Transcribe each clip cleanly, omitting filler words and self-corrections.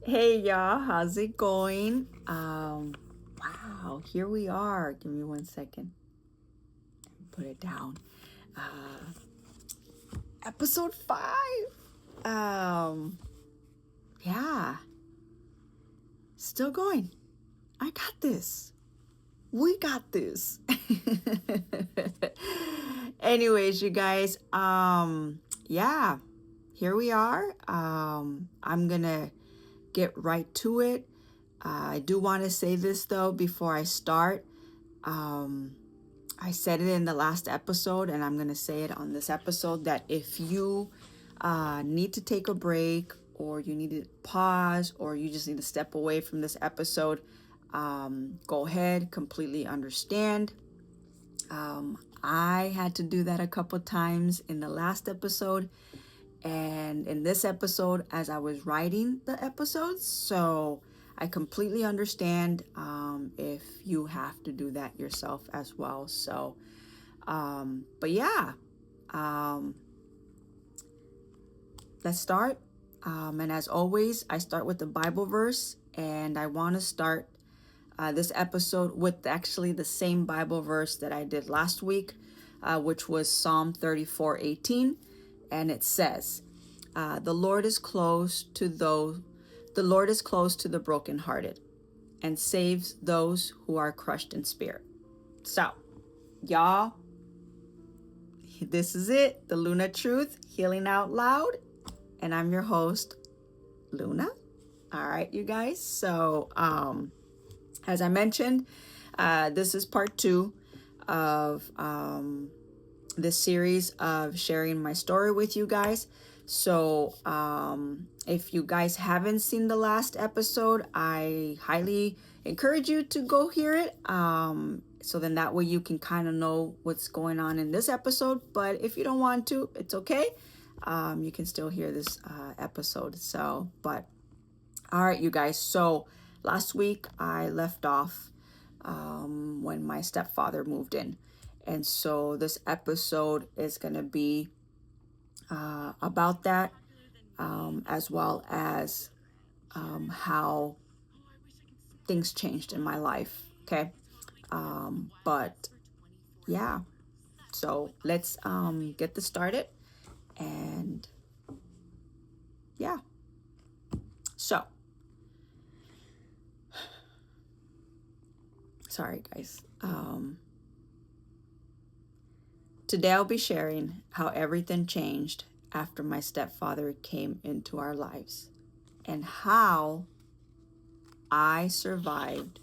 Hey y'all, how's it going? Wow, here we are. Give me 1 second. Put it down. Episode 5. Yeah, still going. I got this. We got this. Anyways, you guys, yeah, here we are. I'm gonna get right to it. I do want to say this though before I start. I said it in the last episode, and I'm going to say it on this episode, that if you need to take a break, or you need to pause, or you just need to step away from this episode, go ahead, completely understand. I had to do that a couple times in the last episode and in this episode as I was writing the episodes. So I completely understand if you have to do that yourself as well. So, but yeah, let's start. And as always, I start with the Bible verse, and I want to start this episode with actually the same Bible verse that I did last week, which was Psalm 34:18, and it says, "The Lord is close to the brokenhearted, and saves those who are crushed in spirit." So, y'all, this is it, the Luna Truth Healing Out Loud, and I'm your host, Luna. All right, you guys. So, as I mentioned, this is part 2 of this series of sharing my story with you guys. So if you guys haven't seen the last episode, I highly encourage you to go hear it. So then that way you can kind of know what's going on in this episode. But if you don't want to, it's okay. You can still hear this episode. So, but all right, you guys. So last week I left off when my stepfather moved in. And so this episode is going to be about that, as well as how things changed in my life. Okay. But yeah, so let's get this started. And yeah, so sorry guys. Today I'll be sharing how everything changed after my stepfather came into our lives, and how I survived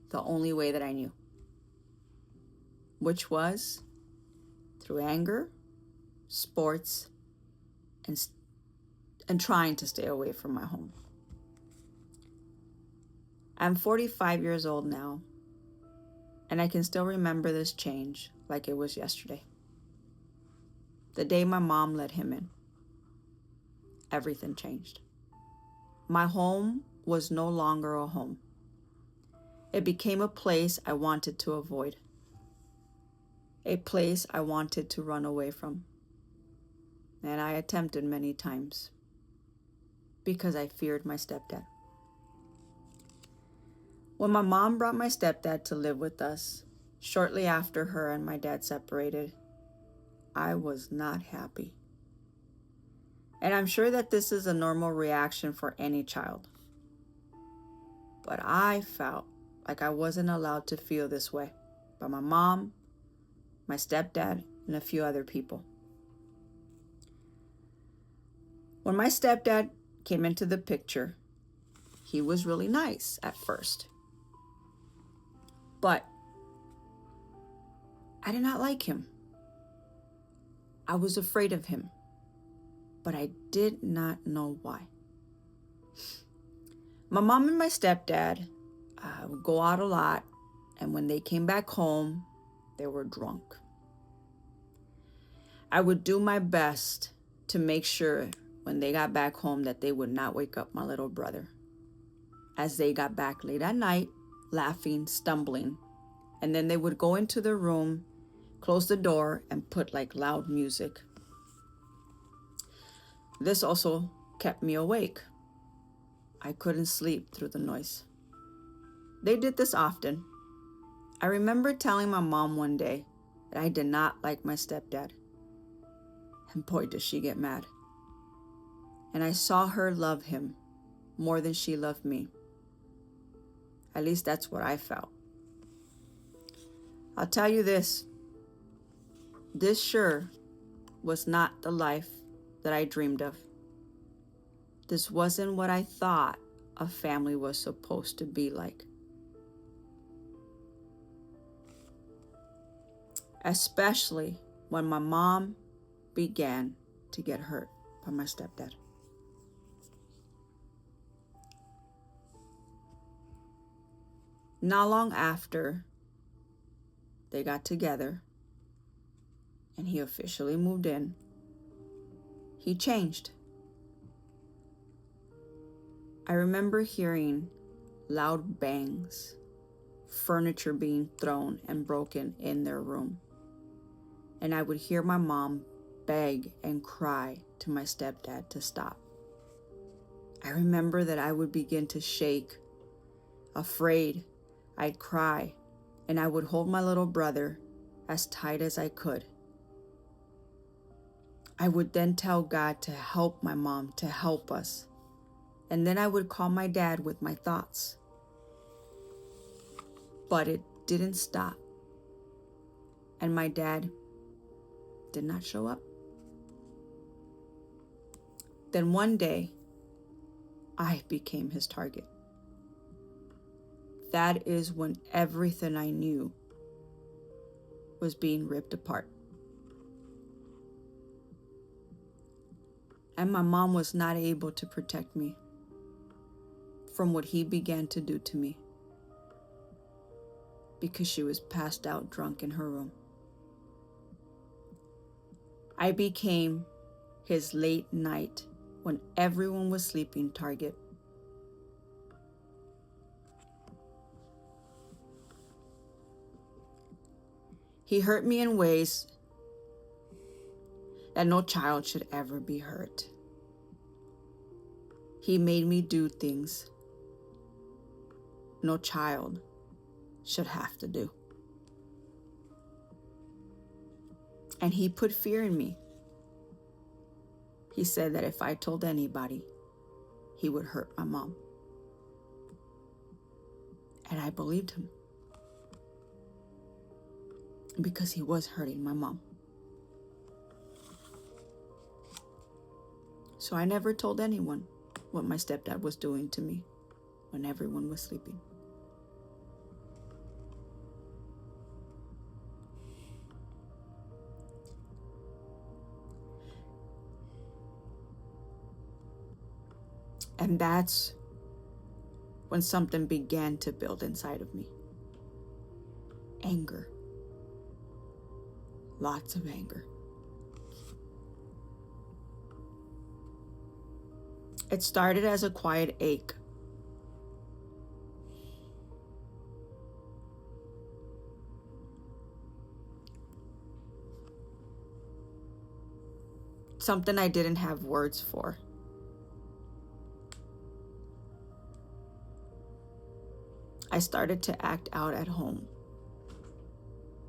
the only way that I knew, which was through anger, sports, and trying to stay away from my home. I'm 45 years old now, and I can still remember this change like it was yesterday. The day my mom let him in, everything changed. My home was no longer a home. It became a place I wanted to avoid, a place I wanted to run away from. And I attempted many times because I feared my stepdad. When my mom brought my stepdad to live with us, shortly after her and my dad separated, I was not happy. And I'm sure that this is a normal reaction for any child. But I felt like I wasn't allowed to feel this way by my mom, my stepdad, and a few other people. When my stepdad came into the picture, he was really nice at first. But I did not like him. I was afraid of him, but I did not know why. My mom and my stepdad would go out a lot, and when they came back home, they were drunk. I would do my best to make sure when they got back home that they would not wake up my little brother, as they got back late at night, laughing, stumbling, and then they would go into the room, close the door, and put like loud music. This also kept me awake. I couldn't sleep through the noise. They did this often. I remember telling my mom one day that I did not like my stepdad. And boy, did she get mad. And I saw her love him more than she loved me. At least that's what I felt. I'll tell you this. This sure was not the life that I dreamed of. This wasn't what I thought a family was supposed to be like. Especially when my mom began to get hurt by my stepdad. Not long after they got together and he officially moved in, he changed. I remember hearing loud bangs, furniture being thrown and broken in their room. And I would hear my mom beg and cry to my stepdad to stop. I remember that I would begin to shake, afraid. I'd cry, and I would hold my little brother as tight as I could. I would then tell God to help my mom, to help us. And then I would call my dad with my thoughts. But it didn't stop. And my dad did not show up. Then one day, I became his target. That is when everything I knew was being ripped apart. And my mom was not able to protect me from what he began to do to me because she was passed out drunk in her room. I became his late night, when everyone was sleeping, target. He hurt me in ways that no child should ever be hurt. He made me do things no child should have to do. And he put fear in me. He said that if I told anybody, he would hurt my mom. And I believed him. Because he was hurting my mom. So I never told anyone what my stepdad was doing to me when everyone was sleeping. And that's when something began to build inside of me. Anger. Lots of anger. It started as a quiet ache. Something I didn't have words for. I started to act out at home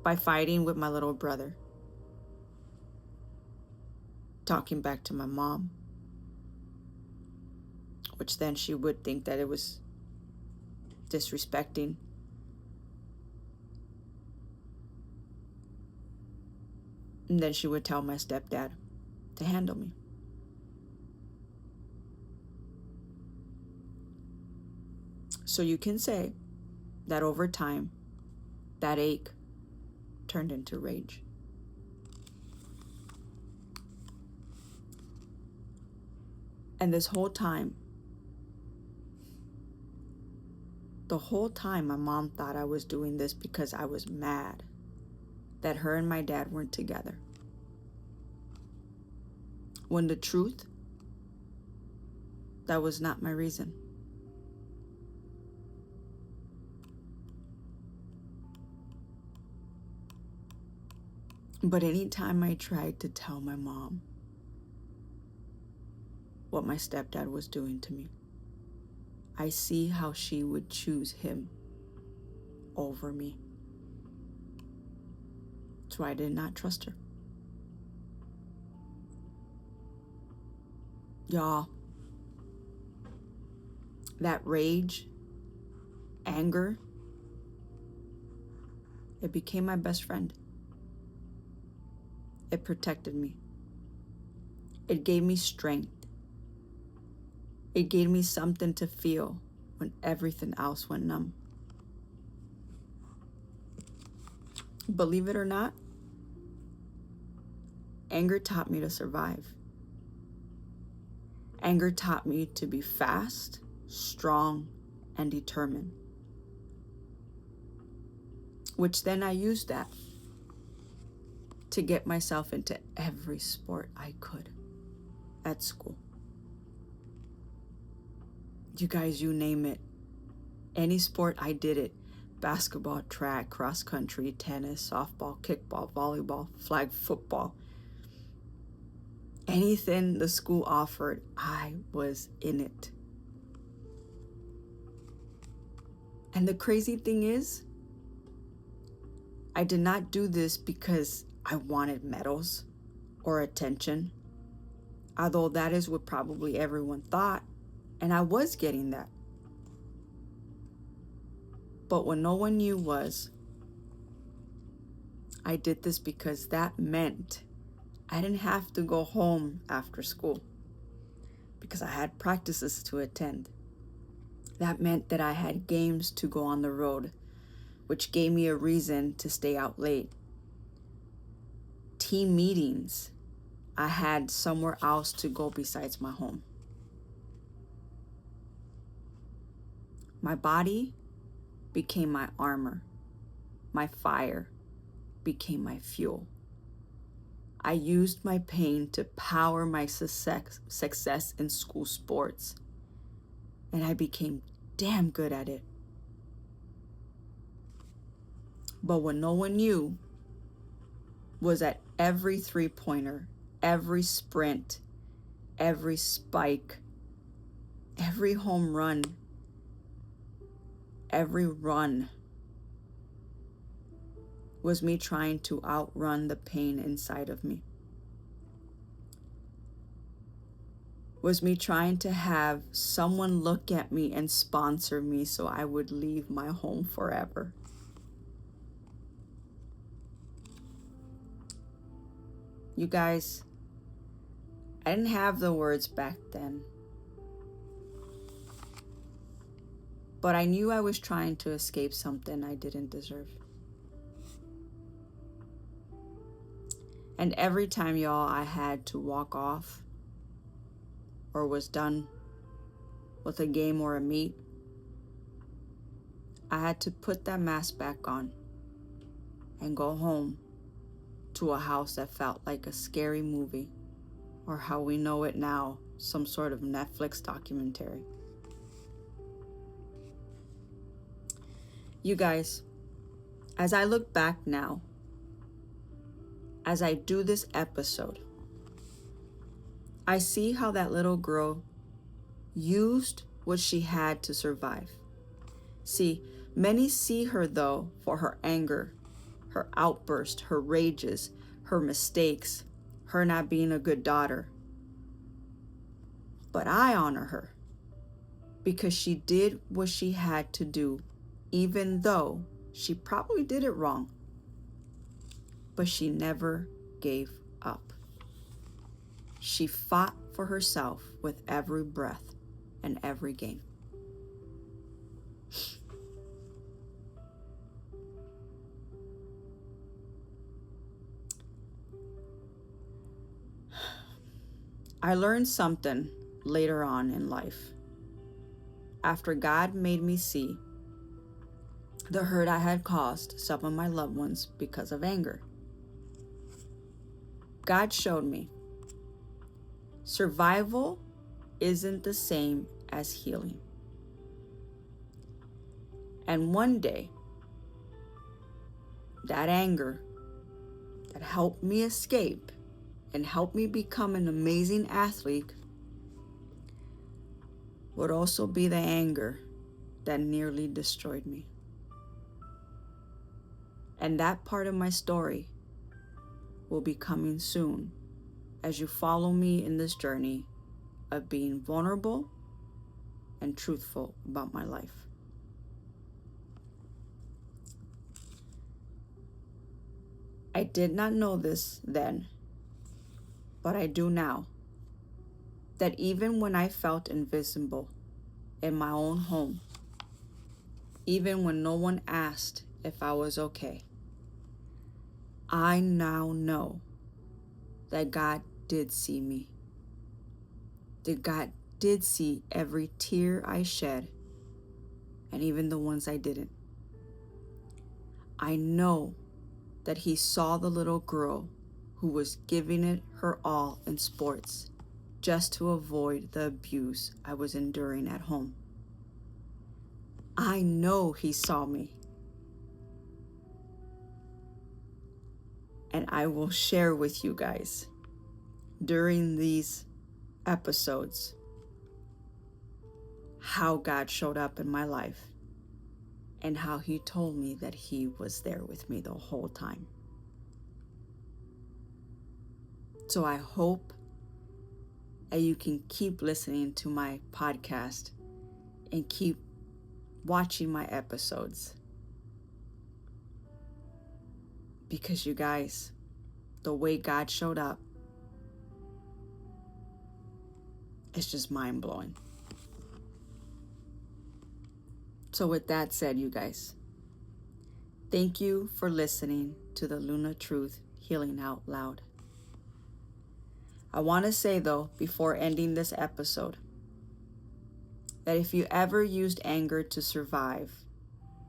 by fighting with my little brother, talking back to my mom, which then she would think that it was disrespecting. And then she would tell my stepdad to handle me. So you can say that over time, that ache turned into rage. And this whole time, the whole time my mom thought I was doing this because I was mad that her and my dad weren't together. When the truth, that was not my reason. But anytime I tried to tell my mom what my stepdad was doing to me, I see how she would choose him over me. So I did not trust her. Y'all, that rage, anger, it became my best friend. It protected me. It gave me strength. It gave me something to feel when everything else went numb. Believe it or not, anger taught me to survive. Anger taught me to be fast, strong, and determined. Which then I used that to get myself into every sport I could at school. You guys, you name it. Any sport, I did it. Basketball, track, cross country, tennis, softball, kickball, volleyball, flag football. Anything the school offered, I was in it. And the crazy thing is, I did not do this because I wanted medals or attention, although that is what probably everyone thought, and I was getting that. But what no one knew was, I did this because that meant I didn't have to go home after school because I had practices to attend. That meant that I had games to go on the road, which gave me a reason to stay out late. Team meetings, I had somewhere else to go besides my home. My body became my armor. My fire became my fuel. I used my pain to power my success in school sports, and I became damn good at it. But what no one knew was that every three-pointer, every sprint, every spike, every home run, every run was me trying to outrun the pain inside of me. Was me trying to have someone look at me and sponsor me so I would leave my home forever. You guys, I didn't have the words back then, but I knew I was trying to escape something I didn't deserve. And every time, y'all, I had to walk off or was done with a game or a meet, I had to put that mask back on and go home to a house that felt like a scary movie, or how we know it now, some sort of Netflix documentary. You guys, as I look back now, as I do this episode, I see how that little girl used what she had to survive. See, many see her though for her anger, her outburst, her rages, her mistakes, her not being a good daughter. But I honor her because she did what she had to do, even though she probably did it wrong. But she never gave up. She fought for herself with every breath and every game. I learned something later on in life, after God made me see the hurt I had caused some of my loved ones because of anger. God showed me survival isn't the same as healing. And one day, that anger that helped me escape and helped me become an amazing athlete would also be the anger that nearly destroyed me. And that part of my story will be coming soon as you follow me in this journey of being vulnerable and truthful about my life. I did not know this then, but I do now, that even when I felt invisible in my own home, even when no one asked if I was okay, I now know that God did see me. That God did see every tear I shed, and even the ones I didn't. I know that He saw the little girl who was giving it her all in sports just to avoid the abuse I was enduring at home. I know He saw me. And I will share with you guys during these episodes how God showed up in my life and how He told me that He was there with me the whole time. So I hope that you can keep listening to my podcast and keep watching my episodes. Because you guys, the way God showed up is just mind-blowing. So with that said, you guys, thank you for listening to the Luna Truth Healing Out Loud. I want to say though, before ending this episode, that if you ever used anger to survive,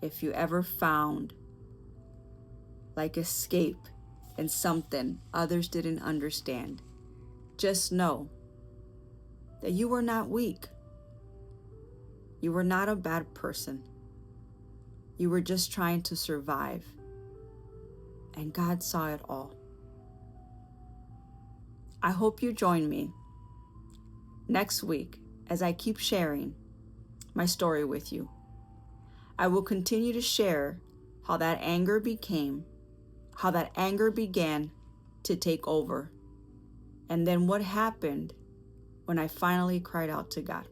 if you ever found like escape in something others didn't understand, just know that you were not weak. You were not a bad person. You were just trying to survive. And God saw it all. I hope you join me next week as I keep sharing my story with you. I will continue to share how that anger began to take over, and then what happened when I finally cried out to God.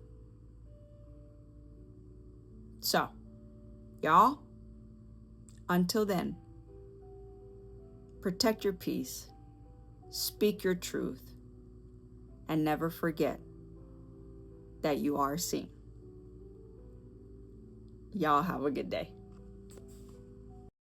So, y'all, until then, protect your peace, speak your truth, and never forget that you are seen. Y'all have a good day.